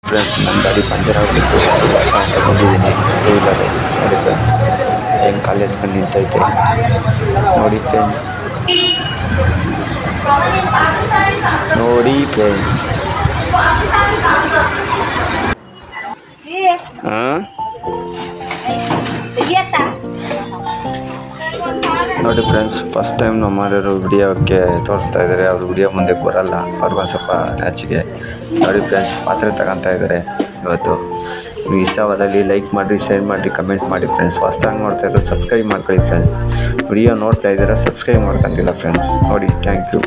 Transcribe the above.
Friends ನನ್ನ ಗಾಡಿ puncture ಆಗಿಬಿಟ್ಟು ಹೊಸ ಅಂತ ಬಂದಿದ್ದೀನಿ ಟೂ ವೀಲರು. ನೋಡಿ ಫ್ರೆಂಡ್ಸ್ ಹೆಂಗೆ ಕಾಲು ಎತ್ಕೊಂಡು ನಿಂತೈತೆ ನೋಡಿ ಫ್ರೆಂಡ್ಸ್. ನೋಡಿ ಫ್ರೆಂಡ್ಸ್ ಹಾಂ ನೋಡಿ ಫ್ರೆಂಡ್ಸ್, ಫಸ್ಟ್ ಟೈಮ್ ನಮ್ಮ ಮನೆಯವರು ವಿಡಿಯೋಕ್ಕೆ ತೋರಿಸ್ತಾ ಇದ್ದಾರೆ. ಅವರು ವಿಡಿಯೋ ಮುಂದಕ್ಕೆ ಬರೋಲ್ಲ, ಅವ್ರಿಗೊಂದು ಸ್ವಲ್ಪ ನಾಚಿಕೆ. ನೋಡಿ ಫ್ರೆಂಡ್ಸ್, ಪಾತ್ರೆ ತಗೊತಾ ಇದ್ದಾರೆ ಇವತ್ತು. ನಿಮಗೆ ಇಷ್ಟವಾದಲ್ಲಿ ಲೈಕ್ ಮಾಡಿರಿ, ಶೇರ್ ಮಾಡಿರಿ, ಕಮೆಂಟ್ ಮಾಡಿ ಫ್ರೆಂಡ್ಸ್. ಹೊಸ್ದಾಗಿ ನೋಡ್ತಾ ಇದ್ರು ಸಬ್ಸ್ಕ್ರೈಬ್ ಮಾಡ್ಕೊಳ್ಳಿ ಫ್ರೆಂಡ್ಸ್. ವಿಡಿಯೋ ನೋಡ್ತಾ ಇದ್ದೀರಾ, ಸಬ್ಸ್ಕ್ರೈಬ್ ಮಾಡ್ಕೊಂತಿಲ್ಲ ಫ್ರೆಂಡ್ಸ್. ನೋಡಿ, ಥ್ಯಾಂಕ್ ಯು.